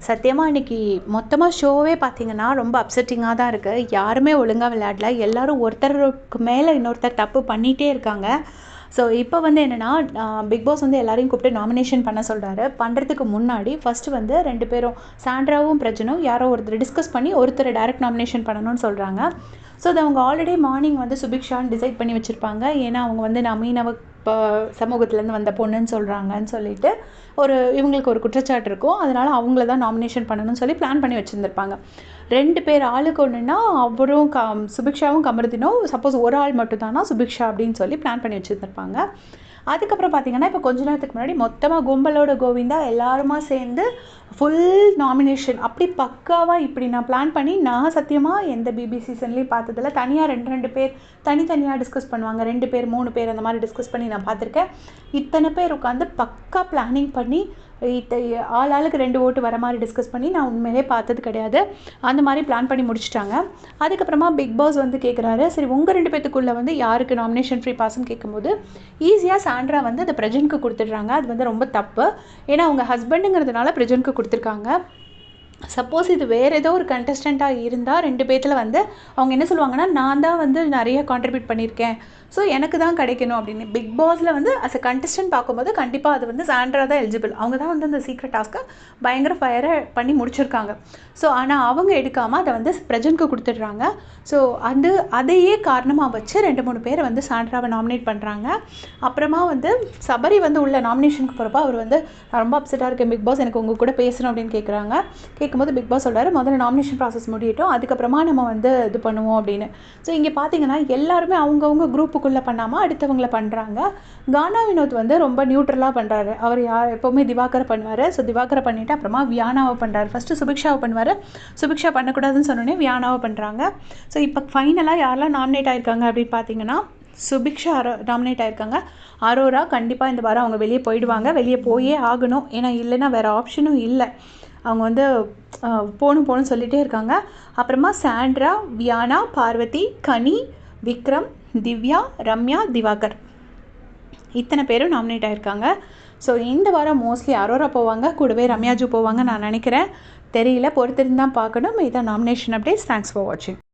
சத்தியமாக இன்றைக்கி மொத்தமாக ஷோவே பார்த்தீங்கன்னா ரொம்ப அப்செட்டிங்காக தான் இருக்குது. யாருமே ஒழுங்காக விளையாடல. எல்லோரும் ஒருத்தருக்கு மேலே இன்னொருத்தர் தப்பு பண்ணிகிட்டே இருக்காங்க. ஸோ இப்போ வந்து என்னென்னா, பிக் பாஸ் வந்து எல்லாரையும் கூப்பிட்டு நாமினேஷன் பண்ண சொல்கிறாரு. பண்ணுறதுக்கு முன்னாடி ஃபஸ்ட்டு வந்து 2 பேரும் சாண்ட்ராவும் பிரஜனும் யாரோ ஒருத்தர் டிஸ்கஸ் பண்ணி ஒருத்தரை டைரக்ட் நாமினேஷன் பண்ணணும்னு சொல்கிறாங்க. ஸோ அது அவங்க ஆல்ரெடி மார்னிங் வந்து சுபிக்ஷான்னு டிசைட் பண்ணி வச்சுருப்பாங்க. ஏன்னா அவங்க வந்து மீனவ சமூகத்துலேருந்து வந்த பொண்ணுன்னு சொல்கிறாங்கன்னு சொல்லிட்டு இவங்களுக்கு ஒரு குற்றச்சாட்டு இருக்கும். அதனால் அவங்கள தான் நாமினேஷன் பண்ணணும்னு சொல்லி பிளான் பண்ணி வச்சுருந்துருப்பாங்க. 2 பேர் ஆளுக்கு ஒன்றுன்னா அவரும் சுபிக்ஷாவும் கமருதீனும் சப்போஸ் ஒரு ஆள் மட்டும் தானா சுபிக்ஷா அப்படின்னு சொல்லி பிளான் பண்ணி வச்சுருந்துருப்பாங்க. அதுக்கப்புறம் பார்த்திங்கன்னா, இப்போ கொஞ்ச நேரத்துக்கு முன்னாடி மொத்தமாக கும்பலோட கோவிந்தா எல்லாருமா சேர்ந்து ஃபுல் நாமினேஷன் அப்படி பக்காவாக இப்படி நான் பிளான் பண்ணி நான் சத்தியமாக எந்த பிபி சீசன்லேயும் பார்த்ததில்ல. தனியாக 2 பேர் தனித்தனியாக டிஸ்கஸ் பண்ணுவாங்க. 2 பேர் 3 பேர் அந்த மாதிரி டிஸ்கஸ் பண்ணி நான் பார்த்துருக்கேன். இத்தனை பேர் உட்காந்து பக்கா பிளானிங் பண்ணி ஆளுக்கு 2 ஓட்டு வர மாதிரி டிஸ்கஸ் பண்ணி நான் உண்மையிலே பார்த்தது கிடையாது. அந்த மாதிரி பிளான் பண்ணி முடிச்சிட்டாங்க. அதுக்கப்புறமா பிக் பாஸ் வந்து கேட்குறாரு, சரி உங்கள் 2 பேத்துக்குள்ளே வந்து யாருக்கு நாமினேஷன் ஃப்ரீ பாஸ்ன்னு கேட்கும்போது ஈஸியாக சாண்ட்ரா வந்து அதை பிரஜனுக்கு கொடுத்துட்றாங்க. அது வந்து ரொம்ப தப்பு. ஏன்னா அவங்க ஹஸ்பண்டுங்கிறதுனால பிரஜனுக்கு கொடுத்துருக்காங்க. சப்போஸ் இது வேறு ஏதோ ஒரு கண்டஸ்டண்ட்டாக இருந்தால் 2 பேத்தில் வந்து அவங்க என்ன சொல்லுவாங்கன்னா, நான் தான் வந்து நிறைய கான்ட்ரிபியூட் பண்ணியிருக்கேன், ஸோ எனக்கு தான் கிடைக்கணும் அப்படின்னு. பிக் பாஸில் வந்து அஸ் அ கண்டஸ்டன்ட் பார்க்கும்போது கண்டிப்பாக அது வந்து சாண்ட்ரா தான் எலிஜிபிள். அவங்க தான் வந்து அந்த சீக்ரெட் டாஸ்க்கை பயங்கர ஃபயரை பண்ணி முடிச்சிருக்காங்க. ஸோ ஆனால் அவங்க எடுக்காமல் அதை வந்து பிரஜனுக்கு கொடுத்துட்றாங்க. ஸோ அதையே காரணமாக வச்சு 2-3 பேரை வந்து சாண்ட்ராவை நாமினேட் பண்ணுறாங்க. அப்புறமா வந்து சபரி வந்து உள்ள நாமினேஷனுக்கு போகிறப்ப அவர் வந்து நான் ரொம்ப அப்செட்டாக இருக்கேன் பிக் பாஸ், எனக்கு உங்கள் கூட பேசணும் அப்படின்னு கேட்கும்போது பிக் பாஸ் சொல்கிறாரு, முதல்ல நாமினேஷன் ப்ராசஸ் முடியட்டும், அதுக்கப்புறமா நம்ம வந்து இது பண்ணுவோம் அப்படின்னு. ஸோ இங்கே பார்த்தீங்கன்னா எல்லாருமே அவங்கவுங்க குரூப்புக்குள்ளே பண்ணாமல் அடுத்தவங்களை பண்ணுறாங்க. கானா வினோத் வந்து ரொம்ப நியூட்ரலாக பண்ணுறாரு. அவர் எப்போவுமே திவாகரை பண்ணுவார். ஸோ திவாகரை பண்ணிவிட்டு அப்புறமா வியானாவை பண்ணுறாரு. ஃபஸ்ட்டு சுபிக்ஷாவை பண்ணுவார். சுபிக்ஷா பண்ணக்கூடாதுன்னு சொன்னோன்னே வியானாவை பண்ணுறாங்க. ஸோ இப்போ ஃபைனலாக யாரெல்லாம் நாமினேட் ஆகிருக்காங்க அப்படின்னு பார்த்தீங்கன்னா, சுபிக்ஷா நாமினேட் ஆகிருக்காங்க. அரோரா கண்டிப்பாக இந்த வாரம் அவங்க வெளியே போயிடுவாங்க. வெளியே போயே ஆகணும். ஏன்னா இல்லைன்னா வேறு ஆப்ஷனும் இல்லை. அவங்க வந்து போகணும்னு சொல்லிகிட்டே இருக்காங்க. அப்புறமா சாண்ட்ரா, வியானா, பார்வதி, கனி, விக்ரம், திவ்யா, ரம்யா, திவாகர் இத்தனை பேரும் நாமினேட் ஆகிருக்காங்க. ஸோ இந்த வாரம் மோஸ்ட்லி அரோரா போவாங்க, கூடவே ரம்யாஜு போவாங்க நான் நினைக்கிறேன். தெரியல, பொறுத்திருந்து தான் பார்க்கணும். இதான் நாமினேஷன் அப்டேட்ஸ். தேங்க்ஸ் ஃபார் வாட்சிங்.